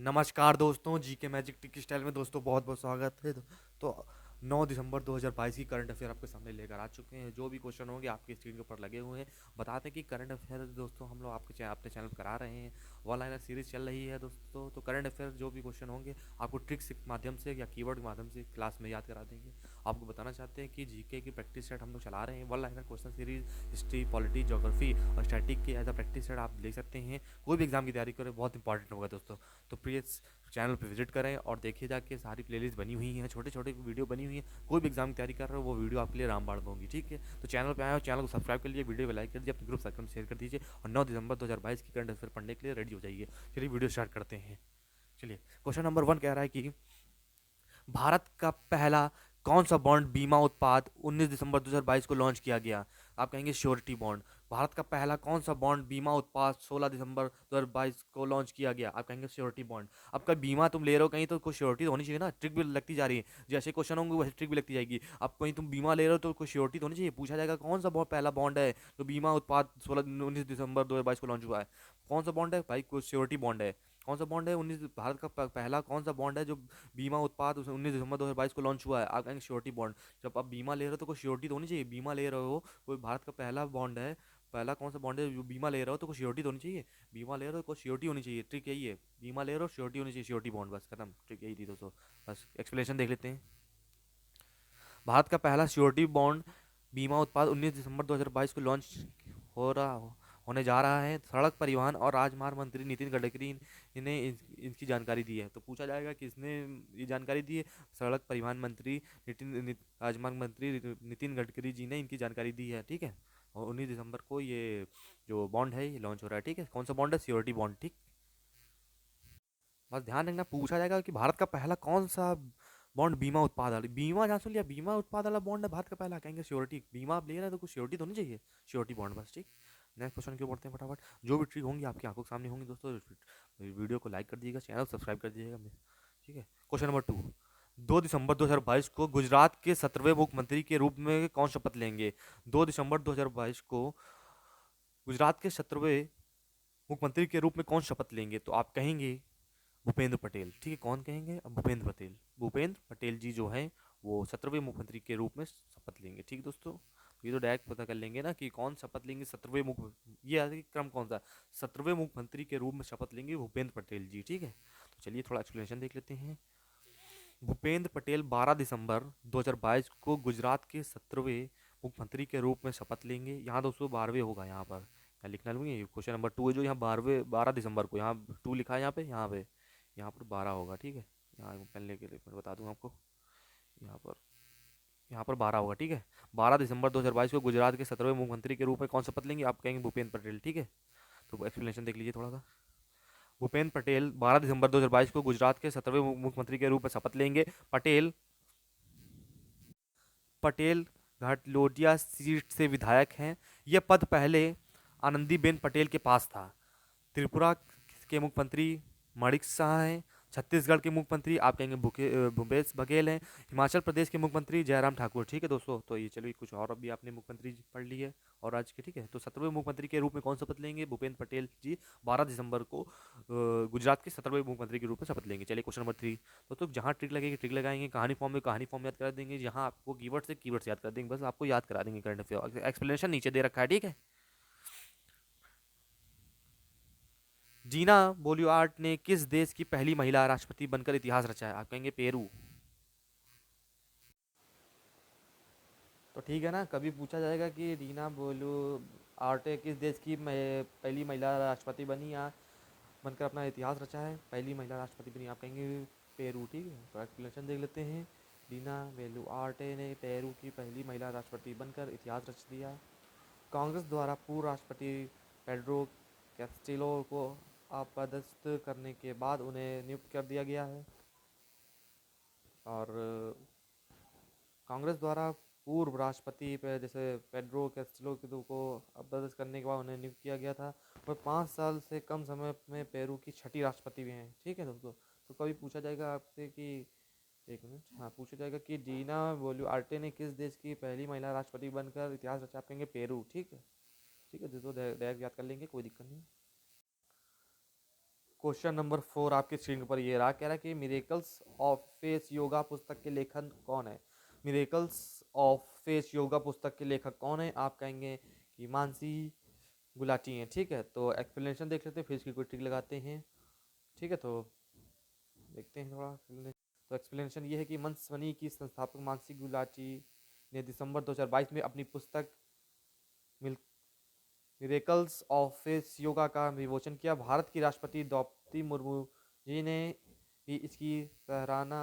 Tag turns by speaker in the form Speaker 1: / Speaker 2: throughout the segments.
Speaker 1: नमस्कार दोस्तों, GK magic टिक style में दोस्तों बहुत बहुत स्वागत है। तो 9 दिसंबर 2022 की करंट अफेयर आपके सामने लेकर आ चुके हैं। जो भी क्वेश्चन होंगे आपकी स्क्रीन के ऊपर लगे हुए हैं। बताते हैं कि करंट अफेयर दोस्तों हम लोग अपने चैनल पर करा रहे हैं। वन लाइनर सीरीज चल रही है दोस्तों। तो करंट अफेयर जो भी क्वेश्चन होंगे आपको ट्रिक्स के माध्यम से या कीवर्ड के माध्यम से क्लास में याद करा देंगे। आपको बताना चाहते हैं कि जीके की प्रैक्टिस सेट हम लोग चला रहे हैं। One liner question series history, polity, geography और स्टैटिक के एज अ प्रैक्टिस सेट आप ले सकते हैं। कोई भी एग्जाम की तैयारी करें, बहुत इंपॉर्टेंट होगा दोस्तों। तो प्लीज़ चैनल पे विजिट करें और देखिए जाके सारी प्लेलिस्ट बनी हुई हैं, छोटे छोटे वीडियो बनी हुई हैं। कोई भी एग्जाम की तैयारी कर रहे हो वो वीडियो आपके लिए रामबाण होंगी, ठीक है। तो चैनल पे आए हो, चैनल को सब्सक्राइब कर लीजिए, वीडियो को लाइक कर दीजिए, अपने ग्रुप सर्कल में शेयर कर दीजिए और 9 दिसंबर 2022 की करंट अफेयर पढ़ने के लिए रेडी हो जाइए। चलिए वीडियो स्टार्ट करते हैं। चलिए, क्वेश्चन नंबर 1 कह रहा है कि भारत का पहला कौन सा बॉन्ड बीमा उत्पाद 19 दिसंबर 2022 को लॉन्च किया गया। आप कहेंगे श्योरिटी बॉन्ड। भारत का पहला कौन सा बॉन्ड बीमा उत्पाद 16 दिसंबर 2022 को लॉन्च किया गया। आप कहेंगे श्योरिटी बॉन्ड। अब कभी बीमा तुम ले रहे हो कहीं तो कोई श्योरिटी तो होनी चाहिए ना, ट्रिक भी लगती जा रही है। जैसे क्वेश्चन होंगे वैसे ट्रिक भी लगती जाएगी। अब कहीं तुम बीमा ले रहे हो तो कोई श्योरिटी तो होनी चाहिए। पूछा जाएगा कौन सा पहला बॉन्ड है जो बीमा उत्पाद 19 दिसंबर 2022 को लॉन्च हुआ है। कौन सा बॉन्ड है भाई, कोई श्योरिटी बॉन्ड है। कौन सा बॉन्ड है 19 भारत का पहला कौन सा बॉन्ड है जो बीमा उत्पाद 19 दिसंबर 2022 को लॉन्च हुआ है। आप कहेंगे श्योरिटी बॉन्ड। जब आप बीमा ले रहे हो तो कोई श्योरिटी तो होनी चाहिए। बीमा ले रहे हो, कोई भारत का पहला बॉन्ड है, पहला कौन सा बॉन्ड है जो बीमा ले रहे हो तो कोई श्योरिटी तो होनी चाहिए। बीमा ले रहे हो कोई श्योरिटी होनी चाहिए, ट्रिक यही है। बीमा ले रहे हो श्योरिटी होनी चाहिए, श्योरिटी बॉन्ड, बस खत्म, ट्रिक यही थी दोस्तों। बस एक्सप्लेनेशन देख लेते हैं। भारत का पहला श्योरिटी बॉन्ड बीमा उत्पाद 19 दिसंबर 2022 को लॉन्च हो रहा होने जा रहा है। सड़क परिवहन और राजमार्ग मंत्री नितिन गडकरी ने इनकी जानकारी दी है। तो पूछा जाएगा कि इसने ये जानकारी दी है। सड़क परिवहन मंत्री राजमार्ग मंत्री नितिन गडकरी जी ने इनकी जानकारी दी है, ठीक है। और 19 दिसंबर को ये जो बॉन्ड है ये लॉन्च हो रहा है, ठीक है। कौन सा बॉन्ड है, श्योरिटी बॉन्ड, ठीक। बस ध्यान रखना, पूछा जाएगा कि भारत का पहला कौन सा बॉन्ड बीमा उत्पाद वाली, बीमा जहाँ सुन लिया बीमा उत्पाद वाला बॉन्ड है भारत का पहला, कहेंगे श्योरिटी। बीमा आप ले रहे हैं तो कुछ श्योरिटी तो नहीं चाहिए, श्योरिटी बॉन्ड, बस, ठीक। नेक्स्ट क्वेश्चन क्यों बढ़ते हैं फटाफट। जो भी ट्रिक होंगी आपकी आंखों के सामने होंगी दोस्तों। वीडियो को लाइक कर दीजिएगा, चैनल सब्सक्राइब कर दीजिएगा, ठीक है। क्वेश्चन नंबर 2, 2 दिसंबर 2022 को गुजरात के 17वें मुख्यमंत्री के रूप में कौन शपथ लेंगे। 2 दिसंबर 2022 को गुजरात के 17वें मुख्यमंत्री के रूप में कौन शपथ लेंगे। तो आप कहेंगे भूपेंद्र पटेल, ठीक है। कौन कहेंगे, अब भूपेंद्र पटेल। भूपेंद्र पटेल जी जो हैं वो 17वें मुख्यमंत्री के रूप में शपथ लेंगे, ठीक दोस्तों। ये तो डायरेक्ट पता कर लेंगे ना कि कौन शपथ लेंगे 17वें मुख्य, ये आगे क्रम कौन सा, 17वें मुख्यमंत्री के रूप में शपथ लेंगे भूपेंद्र पटेल जी, ठीक है। तो चलिए थोड़ा एक्सप्लेनेशन देख लेते हैं। भूपेंद्र पटेल 12 दिसंबर 2022 को गुजरात के 17वें मुख्यमंत्री के रूप में शपथ लेंगे। यहाँ दोस्तों 12वें होगा, यहाँ पर यहाँ लिखना लूँगी। क्वेश्चन नंबर 2 है जो यहाँ 12 दिसंबर को, यहाँ 2 लिखा है, यहाँ पर 12 होगा, ठीक है। यहाँ पेन लेके मैं बता दूँ आपको। यहाँ पर यहाँ पर 12 होगा, ठीक है। 12 दिसंबर 2022 को गुजरात के 17वें मुख्यमंत्री के रूप में कौन शपथ लेंगे। आप कहेंगे भूपेंद्र पटेल, ठीक है। तो एक्सप्लेनेशन देख लीजिए थोड़ा सा। भूपेंद्र पटेल 12 दिसंबर 2022 को गुजरात के 17वें मुख्यमंत्री के रूप में शपथ लेंगे। पटेल पटेल घाटलोटिया सीट से विधायक हैं। यह पद पहले आनंदीबेन पटेल के पास था। त्रिपुरा के मुख्यमंत्री माणिक शाह हैं। छत्तीसगढ़ के मुख्यमंत्री आप कहेंगे भूपेश बघेल हैं। हिमाचल प्रदेश के मुख्यमंत्री जयराम ठाकुर, ठीक है दोस्तों। तो ये चलिए कुछ और अभी आपने मुख्यमंत्री पढ़ ली है और राज्य के, ठीक है। तो 17वें मुख्यमंत्री के रूप में कौन शपथ लेंगे, भूपेंद्र पटेल जी 12 दिसंबर को गुजरात के 17वें मुख्यमंत्री के रूप में शपथ लेंगे। चलिए क्वेश्चन नंबर 3। तो जहाँ ट्रिक लगेगी ट्रिक लगाएंगे, कहानी फॉर्म में कहानी फॉर्म याद करा देंगे, जहाँ आपको कीवर्ड से कीवर्ड्स याद कर देंगे, बस आपको याद करा देंगे करंट अफेयर। एक्सप्लेनेशन नीचे दे रखा है, ठीक है। जीना बोलियार्ड ने किस देश की पहली महिला राष्ट्रपति बनकर इतिहास रचा है। आप कहेंगे पेरू। तो ठीक है ना, कभी पूछा जाएगा कि रीना बोलियार्ड किस देश की पहली महिला राष्ट्रपति बनी या बनकर अपना इतिहास रचा है, पहली महिला राष्ट्रपति बनी, आप कहेंगे पेरू, ठीक है। तो एक्सप्लेनेशन देख लेते हैं। रीना बोलियार्ड ने पेरू की पहली महिला राष्ट्रपति बनकर इतिहास रच दिया। कांग्रेस द्वारा पूर्व राष्ट्रपति पेड्रो कैस्टिलो को अपदस्थ करने के बाद उन्हें नियुक्त कर दिया गया है। और कांग्रेस द्वारा पूर्व राष्ट्रपति पे जैसे पेड्रो कैस्टिलो को अपदस्थ करने के बाद उन्हें नियुक्त किया गया था। वह 5 साल से कम समय में पेरू की छठी राष्ट्रपति भी हैं, ठीक है दोस्तों। तो कभी पूछा जाएगा आपसे कि, एक मिनट, हाँ, पूछा जाएगा कि डीना बोलियार्टे ने किस देश की पहली महिला राष्ट्रपति बनकर इतिहास रचा, आप कहेंगे पेरू, ठीक है। ठीक है दोस्तों, डायरेक्ट याद कर लेंगे, कोई दिक्कत नहीं। क्वेश्चन नंबर 4 आपकी स्क्रीन पर ये रहा, कह रहा है कि मिरेकल्स ऑफ फेस योगा पुस्तक के लेखक कौन है। मिरेकल्स ऑफ फेस योगा पुस्तक के लेखक कौन है, आप कहेंगे कि मानसी गुलाटी हैं। ठीक है, तो एक्सप्लेनेशन देख लेते हैं, फिर इसकी कोई ट्रिक लगाते हैं। ठीक है, तो देखते हैं थोड़ा explanation। तो एक्सप्लेनेशन ये है कि मंसवनी की संस्थापक मानसी गुलाटी ने दिसंबर 2022 में अपनी पुस्तक मिरेकल्स ऑफ फेस योगा का विमोचन किया। भारत की राष्ट्रपति द्रौपदी मुर्मू जी ने भी इसकी सराहना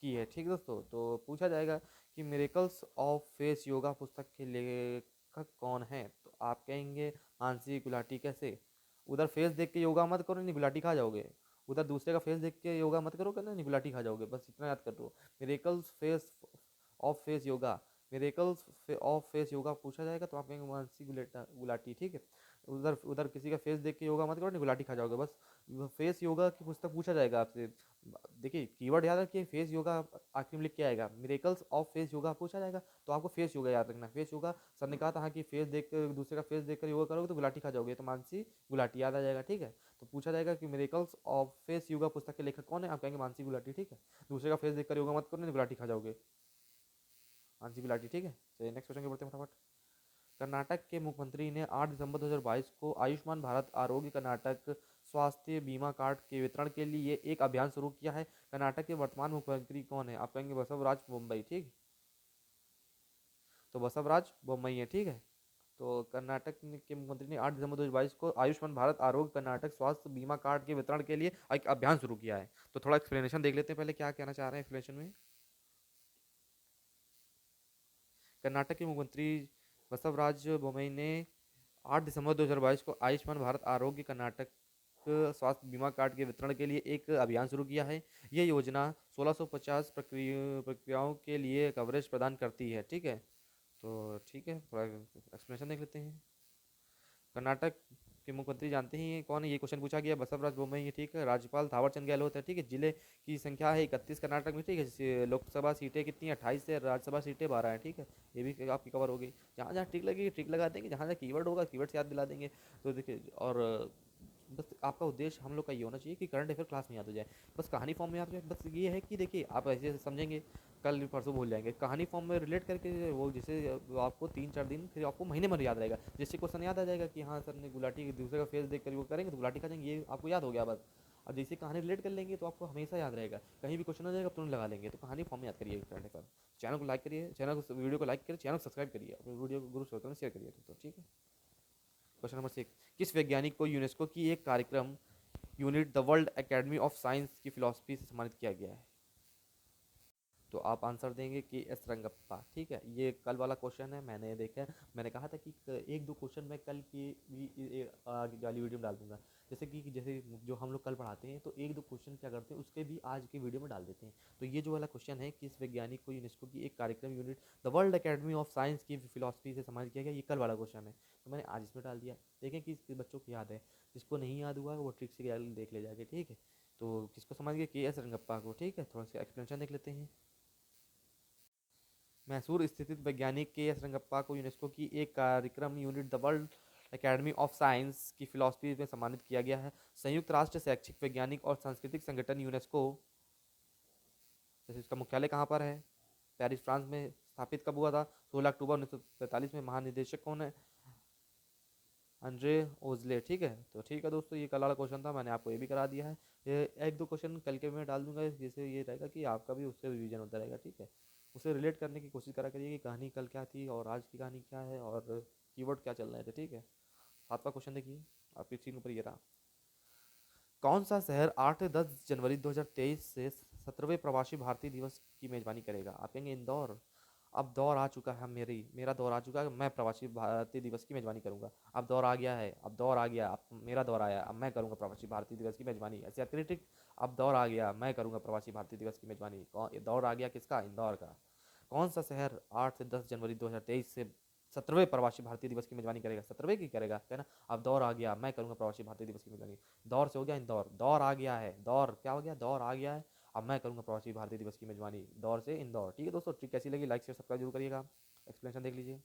Speaker 1: की है। ठीक है दोस्तों, तो पूछा जाएगा कि मिरेकल्स ऑफ फेस योगा पुस्तक के लेखक कौन है, तो आप कहेंगे मानसी गुलाटी। कैसे? उधर फेस देख के योगा मत करो, नहीं गुलाटी खा जाओगे। उधर दूसरे का फेस देख के योगा मत करो, करना नहीं गुलाटी खा जाओगे। बस इतना याद कर दो, miracles face of face yoga, miracles of face yoga पूछा जाएगा तो आप कहेंगे मानसी गुलाटी। ठीक है, उधर उधर किसी का फेस देख के योगा मत करो, नहीं गुलाटी खा जाओगे। बस फेस योगा की पुस्तक पूछा जाएगा आपसे। देखिए कीवर्ड याद रखिए, फेस योगा आखिर में लिख के आएगा, मिरेकल्स ऑफ फेस योगा पूछा जाएगा तो आपको फेस योगा याद रखना। फेस योगा सर ने कहा था कि फेस देख कर दूसरे का फेस देख कर योगा करोगे तो गुलाटी खा जाओगे, तो मानसी गुलाटी याद आ जाएगा। ठीक है, तो पूछा जाएगा कि मिरेकल्स ऑफ फेस योगा पुस्तक के लेखक कौन है, आप कहेंगे मानसी गुलाटी। ठीक है, दूसरे का फेस देख कर योगा मत करो, नहीं गुलाटी खा जाओगे, मानसी गुलाटी। ठीक है, चलिए नेक्स्ट क्वेश्चन के बढ़ते हैं फटाफट। कर्नाटक के मुख्यमंत्री ने 8 दिसंबर 2022 को आयुष्मान भारत आरोग्य कर्नाटक स्वास्थ्य बीमा कार्ड के वितरण के लिए एक अभियान शुरू किया है। कर्नाटक के वर्तमान मुख्यमंत्री कौन है, आप कहेंगे बसवराज बोम्मई। ठीक, तो बसवराज बोम्मई है। ठीक है, तो कर्नाटक के मुख्यमंत्री ने 8 दिसंबर 2022 को आयुष्मान भारत आरोग्य कर्नाटक स्वास्थ्य बीमा कार्ड के वितरण के लिए एक अभियान शुरू किया है। तो थोड़ा एक्सप्लेनेशन देख लेते हैं पहले, क्या कहना चाह रहे हैं एक्सप्लेनेशन में। कर्नाटक के मुख्यमंत्री बसवराज बोम्मई ने 8 दिसंबर 2022 को आयुष्मान भारत आरोग्य कर्नाटक स्वास्थ्य बीमा कार्ड के वितरण के लिए एक अभियान शुरू किया है। ये योजना 1650 प्रक्रियाओं के लिए कवरेज प्रदान करती है। ठीक है, तो ठीक है थोड़ा एक्सप्लेनेशन देख लेते हैं। कर्नाटक के मुख्यमंत्री जानते ही हैं कौन है, ये क्वेश्चन पूछा गया, बसवराज बोम्मई है। ठीक है, राज्यपाल थावरचंद गहलोत है। ठीक है, जिले की संख्या है 31 कर्नाटक में। ठीक है, लोकसभा सीटें कितनी है 28 है, राज्यसभा सीटें 12 हैं। ठीक है, ये भी आपकी कवर हो गई। जहाँ जहाँ ट्रिक लगेगी ट्रिक लगा देंगे, जहाँ जहाँ कीवर्ड होगा कीवर्ड से याद दिला देंगे। तो देखिए, और बस आपका उद्देश्य हम लोग का ये होना चाहिए कि करंट अफेयर क्लास में याद हो जाए, बस कहानी फॉर्म में याद हो जाए। बस ये है कि देखिए आप ऐसे समझेंगे, कल परसों भूल जाएंगे, कहानी फॉर्म में रिलेट करके वो जैसे आपको 3-4 दिन, फिर आपको महीने में याद रहेगा। जैसे क्वेश्चन याद आ जाएगा कि हाँ सर ने गुलाटी दूसरे का फेस देख कर वो करेंगे तो गुलाटी खा जाएंगे, ये आपको याद हो गया बस। अब जैसे कहानी रिलेट कर लेंगे तो आपको हमेशा याद रहेगा, कहीं भी क्वेश्चन आ जाएगा तुरंत लगा लेंगे। तो कहानी फॉर्म में याद करिए करंट अफेयर। चैनल को लाइक करिए, चैनल को वीडियो को लाइक करिए, चैनल को सब्सक्राइब करिए, अपने वीडियो को ग्रुप में शेयर करिए दोस्तों। ठीक है, क्वेश्चन नंबर 6, किस वैज्ञानिक को यूनेस्को की एक कार्यक्रम unit the world academy of science की फिलॉसफी से सम्मानित किया गया है, तो आप आंसर देंगे कि एस रंगप्पा। ठीक है, ये कल वाला क्वेश्चन है, मैंने देखा है, मैंने कहा था कि एक दो क्वेश्चन मैं कल की भी आगे वाली वीडियो में डाल दूंगा। जैसे जो हम लोग कल पढ़ाते हैं तो एक दो क्वेश्चन क्या करते हैं उसके भी आज की वीडियो में डाल देते हैं। तो ये जो वाला क्वेश्चन है, किस वैज्ञानिक को यूनेस्को की एक कार्यक्रम unit the world academy of science की फिलॉसफी से सम्मानित किया गया, ये कल वाला क्वेश्चन है, तो मैंने आज इसमें डाल दिया। देखें कि बच्चों को याद है, जिसको नहीं याद हुआ वो ट्रिक से देख ले जाके। ठीक है, तो किसको सम्मानित किया, के एस रंगप्पा को। ठीक है, थोड़ा सा एक्सप्लेनेशन देख लेते हैं। मैसूर स्थित वैज्ञानिक के एस रंगप्पा को यूनेस्को की एक कार्यक्रम unit the world academy of science की फिलॉसफी में सम्मानित किया गया है। संयुक्त राष्ट्र शैक्षिक वैज्ञानिक और सांस्कृतिक संगठन यूनेस्को, जैसे इसका मुख्यालय कहाँ पर है, पेरिस फ्रांस में स्थापित कब हुआ था, 16 अक्टूबर 1945 में। महानिदेशक कौन है, अंड्रे ओजले। ठीक है, तो ठीक है दोस्तों, ये कल वाला क्वेश्चन था, मैंने आपको ये भी करा दिया है। ये एक दो क्वेश्चन कल के मैं डाल दूंगा, जिससे ये रहेगा कि आपका भी उससे रिवीजन होता रहेगा। ठीक है, उसे रिलेट करने की कोशिश करा करिए कि कहानी कल क्या थी और आज की कहानी क्या है और कीवर्ड क्या चल रहे थे। ठीक है, 7वां क्वेश्चन देखिए, आपकी स्क्रीन ऊपर ये रहा। कौन सा शहर 8-10 जनवरी 2023 से 17वें प्रवासी भारतीय दिवस की मेजबानी करेगा, आप कहेंगे इंदौर। अब दौर आ चुका है, मेरा दौर आ चुका है, मैं प्रवासी भारतीय दिवस की मेजबानी करूंगा। अब दौर आ गया है, अब दौर आ गया, अब मेरा दौर आया, अब मैं करूंगा प्रवासी भारतीय दिवस की मेजबानी, ऐसे अत्यधिक। अब दौर आ गया, मैं करूंगा प्रवासी भारतीय दिवस की मेजबानी। कौन दौर आ गया, किसका, इंदौर का। कौन सा शहर 8 से 10 जनवरी 2023 से 17वें प्रवासी भारतीय दिवस की मेजबानी करेगा, 17वें की करेगा, कहना। अब दौर आ गया, मैं करूंगा प्रवासी भारतीय दिवस की मेजबानी। दौर से हो गया इंदौर, दौर आ गया है, दौर क्या हो गया, दौर आ गया है, अब मैं करूंगा प्रवासी भारतीय दिवस की मेजबानी, दौर से इंदौर। ठीक है दोस्तों, ट्रिक कैसी लगी, लाइक शेयर सब्सक्राइब जरूर करिएगा। एक्सप्लेनेशन देख लीजिए।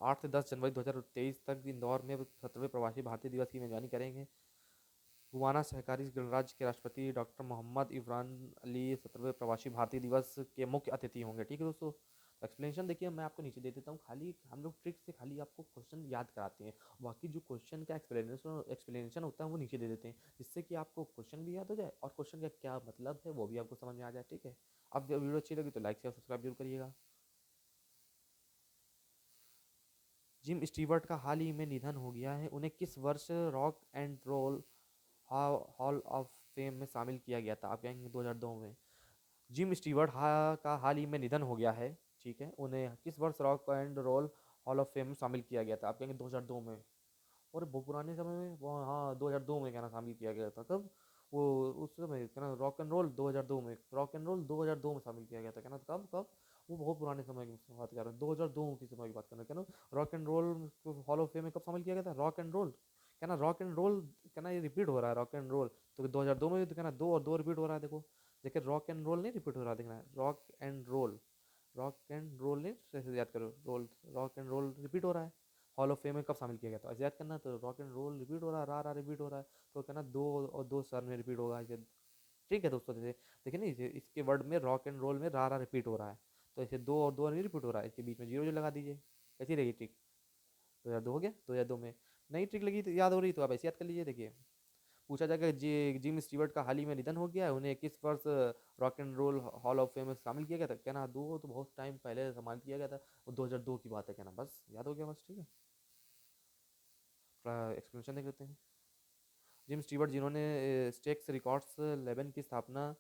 Speaker 1: 8 से 10 जनवरी 2023 तक इंदौर में 17वें प्रवासी भारतीय दिवस की मेजबानी करेंगे। गुयाना सहकारी गणराज्य के राष्ट्रपति डॉक्टर मोहम्मद इमरान अली 17वें प्रवासी भारतीय दिवस के मुख्य अतिथि होंगे। ठीक है दोस्तों, एक्सप्लेनेशन देखिए मैं आपको नीचे दे देता हूँ। खाली हम लोग ट्रिक से खाली आपको क्वेश्चन याद कराते हैं, बाकी जो क्वेश्चन का एक्सप्लेनेशन होता है वो नीचे दे देते हैं, जिससे कि आपको क्वेश्चन भी याद हो जाए और क्वेश्चन का क्या मतलब है वो भी आपको समझ में आ जाए। ठीक है, अब जब वीडियो अच्छी लगी तो लाइक शेयर सब्सक्राइब जरूर करिएगा। जिम स्टीवर्ट का हाल ही में निधन हो गया है, उन्हें किस वर्ष rock and roll hall of fame में शामिल किया गया था? आप कहेंगे 2002 में। जिम स्टीवर्ट का हाल ही में निधन हो गया है, ठीक है, उन्हें किस वर्ष rock and roll hall of fame में शामिल किया गया था? आप कहेंगे 2002 में। और बहुत पुराने समय में वो, हाँ 2002 में कहना शामिल किया गया था। कब? वो उस समय कहना रॉक एंड रोल 2002 में, रॉक एंड रोल 2002 में शामिल किया गया था कहना। कब कब? वो बहुत पुराने समय की बात कर रहे हैं, 2002 की समय की बात कर रहे हैं कहना। Rock and roll hall of fame में कब शामिल किया गया था? रॉक एंड रोल कहना, रॉक एंड रोल कहना, ये रिपीट हो रहा है रॉक एंड रोल, तो 2002 में भी तो कहना दो और दो रिपीट हो रहा है। देखो देखिए, रॉक एंड रोल नहीं रिपीट हो रहा, देखना rock and roll, rock and roll नहीं, ऐसे याद करो, roll rock and roll repeat हो रहा है। हॉल ऑफ फेम में कब शामिल किया गया था ऐसे याद करना। तो रॉक एंड रोल रिपीट हो रहा है, रा रिपीट हो रहा है, तो कहना दो और दो सर में रिपीट होगा ऐसे। ठीक है दोस्तों, जैसे देखिए ना, इसे इसके वर्ड में रॉक एंड रोल में रा रिपीट हो रहा है, तो ऐसे दो और दो नहीं रिपीट हो रहा है, इसके बीच में जीरो जो लगा दीजिए। कैसी रहेगी ट्रिक? 2002 हो गया, 2002 में। नई ट्रिक लगी तो याद हो रही तो आप ऐसे याद कर लीजिए। देखिए, पूछा जाएगा जिम स्टीवर्ट का हाल ही में निधन हो गया है, उन्हें किस वर्ष rock and roll hall of fame में शामिल किया गया था? कहना दो तो बहुत टाइम पहले शामिल किया गया था, वो 2002 की बात है कहना, बस याद हो गया बस। ठीक है, थोड़ा एक्सप्लेनेशन देख लेते हैं। जिम स्टीवर्ट जिन्होंने स्टेक्स रिकॉर्ड्स 11 की स्थापना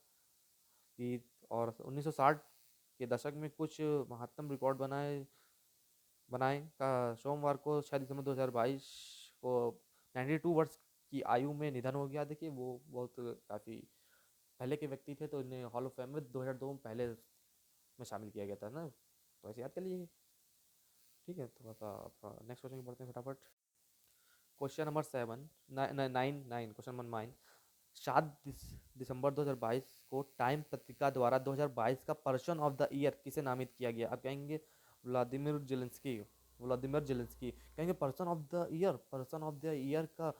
Speaker 1: की और 1960 के दशक में कुछ महत्तम रिकॉर्ड बनाए का सोमवार को 6 दिसंबर 2022 को 92 वर्ष की आयु में निधन हो गया। देखिए, वो बहुत काफ़ी पहले के व्यक्ति थे, तो इन्हें हॉल ऑफ फेम में 2002 में पहले में शामिल किया गया था ना, तो ऐसे याद कर लीजिए। ठीक है, थोड़ा सा नेक्स्ट क्वेश्चन की पढ़ते हैं फटाफट। Question number 7 nine nine question number 9। 7 दिसंबर 2022 को टाइम पत्रिका द्वारा 2022 का पर्सन ऑफ द ईयर किसे नामित किया गया? आप कहेंगे व्लादिमीर जेलेंस्की। व्लादिमीर जेलेंस्की कहेंगे person of the year, person of the year का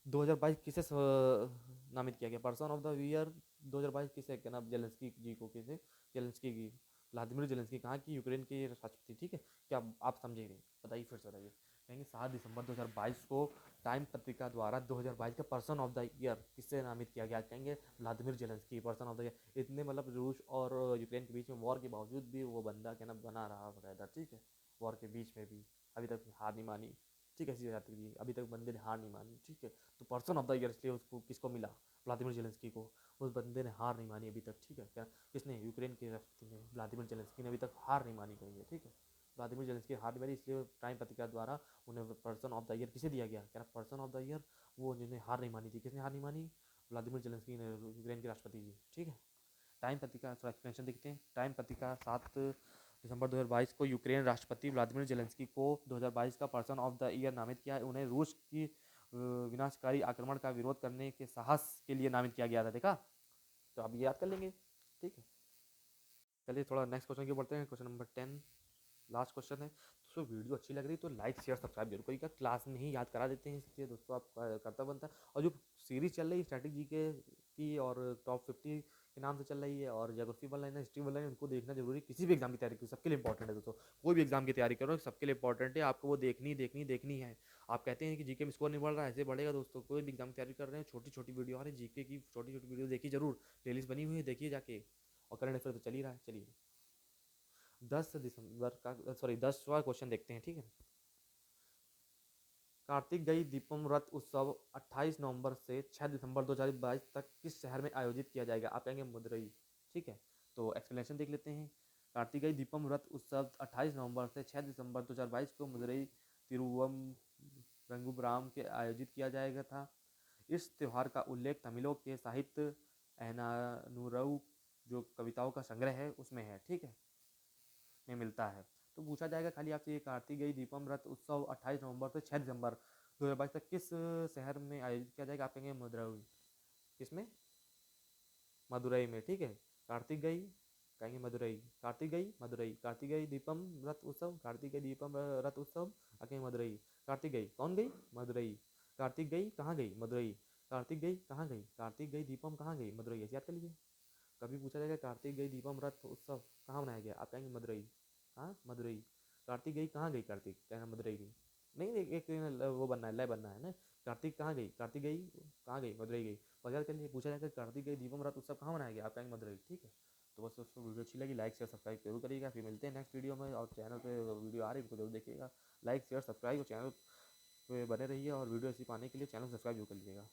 Speaker 1: 2022 किसे नामित किया गया? पर्सन ऑफ द ईयर 2022 किसे कहना? जेलेंस्की जी को। किसे? जेलेंस्की की, व्लादिमीर जेलेंस्की कहाँ की? यूक्रेन के राष्ट्रपति। ठीक है, क्या आप समझे नहीं? बताइए फिर से बताइए। कहेंगे 7 दिसंबर 2022 को टाइम पत्रिका द्वारा 2022 का पर्सन ऑफ द ईयर किससे नामित किया गया? कहेंगे Vladimir Zelensky, person of the year. इतने मतलब रूस और यूक्रेन के बीच में वॉर के बावजूद भी वो बंदा कहना बना रहा बकायदा। ठीक है, वॉर के बीच में भी अभी तक हार नहीं मानी। ठीक है, ऐसी जाती थी अभी तक बंदे ने हार नहीं मानी। ठीक है, तो पर्सन ऑफ द ईयर इसलिए उसको किसको मिला? व्लादिमीर जेलेंस्की को। उस बंदे ने हार नहीं मानी अभी तक। ठीक है, क्या किसने? यूक्रेन के राष्ट्रपति ने, व्लादिमीर जेलेंस्की ने अभी तक हार नहीं मानी कहीं है। ठीक है, व्लादिमीर जेलेंस्की हार नहीं मानी, इसलिए टाइम पत्रिका द्वारा उन्हें पर्सन ऑफ द ईयर किसे दिया गया? क्या पर्सन ऑफ द ईयर वो जिन्हें हार नहीं मानी थी। किसने हार नहीं मानी? व्लादिमीर जेलेंस्की ने, यूक्रेन के राष्ट्रपति जी। ठीक है, टाइम पत्रिका थोड़ा एक्सप्लेनेशन देखते हैं। टाइम पत्रिका 7 दिसंबर 2022 को यूक्रेन राष्ट्रपति व्लादिमीर जेलेंस्की को 2022 का पर्सन ऑफ द ईयर नामित किया है। उन्हें रूस की विनाशकारी आक्रमण का विरोध करने के साहस के लिए नामित किया गया था। देखा, तो आप ये याद कर लेंगे। ठीक है, चलिए थोड़ा नेक्स्ट क्वेश्चन की बढ़ते हैं। क्वेश्चन नंबर 10 लास्ट क्वेश्चन है। दोस्तों वीडियो अच्छी लग रही तो लाइक शेयर सब्सक्राइब जरूर करिएगा। क्लास में ही याद करा देते हैं, इसलिए दोस्तों आप करता बनता है। और जो सीरीज चल रही है स्ट्रैटेजी के की और टॉप 50 के नाम से चल रही है, और ज्योग्राफी वाला है, हिस्ट्री वाला है, उनको देखना जरूरी है। किसी भी एग्जाम की तैयारी करो, सबके लिए इंपॉर्टेंट है दोस्तों। कोई भी एग्जाम की तैयारी करो, सबके लिए इंपॉर्टेंट है, आपको वो देखनी है। आप कहते हैं कि जीके में स्कोर नहीं बढ़ रहा है, ऐसे बढ़ेगा दोस्तों। कोई भी एग्जाम की तैयारी कर रहे हैं, छोटी छोटी वीडियो आ रही है जीके की, छोटी छोटी वीडियो देखिए जरूर, प्लेलिस्ट बनी हुई है, देखिए जाके। और करंट अफेयर तो चल ही रहा है। चलिए 10 दिसंबर का, सॉरी 10वां क्वेश्चन देखते हैं। ठीक है, कार्तिक गई दीपम रथ उत्सव 28 नवंबर से 6 दिसंबर 2022 तक किस शहर में आयोजित किया जाएगा? आप कहेंगे मदुरई। ठीक है, तो एक्सप्लेनेशन देख लेते हैं। कार्तिक गई दीपम रथ उत्सव 28 नवंबर से 6 दिसंबर 2022 को मदुरई तिरुवनंतपुरम के आयोजित किया जाएगा था। इस त्यौहार का उल्लेख तमिलों के साहित्य एनानुरऊ, जो कविताओं का संग्रह है, उसमें है। ठीक है, में मिलता है। तो पूछा जाएगा खाली आपसे, ये कार्तिकेय दीपम रथ उत्सव 28 नवंबर से 6 दिसंबर 2022 तक किस शहर में आयोजित किया जाएगा? आप कहेंगे मदुरई। किसमें? मदुरई में। ठीक है, कार्तिक गई कहेंगे मदुरई, कार्तिक गई मदुरई, कार्तिक गई दीपम रथ उत्सव, कार्तिक गई दीपम रथ उत्सव, कहेंगे मदुरई। कार्तिक गई कौन गई? मदुरई। कार्तिक गई कहाँ गई? मदुरई। कार्तिक गई कहाँ गई, कार्तिक गई दीपम कहाँ गई, मदुरई। ऐसे याद कर लीजिए। कभी पूछा जाएगा कार्तिक गई दीपम रथ उत्सव कहाँ मनाया गया, आप कहेंगे मदुरई। हाँ मदुरई। कार्तिक गई कहाँ गई, कार्तिक कहना मदुरई गई। नहीं नहीं, एक वो बनना है, लय बनना है ना। कार्तिक कहाँ गई, कार्तिक गई कहाँ गई, मदुरई गई। और याद कर लिए, पूछा जाएगा कार्तिक गई दीपम रथ उत्सव कहाँ मनाया गया, आप कहेंगे मदुरई। ठीक है। तो बस दोस्तों वीडियो अच्छी लगी लाइक शेयर सब्सक्राइब जरूर करिएगा। फिर मिलते हैं नेक्स्ट वीडियो में, और चैनल पे वीडियो आ रही है तो जरूर देखिएगा। लाइक शेयर सब्सक्राइब और चैनल पे बने रहिए, और वीडियो ऐसी पाने के लिए चैनल सब्सक्राइब जरूर कर लीजिएगा।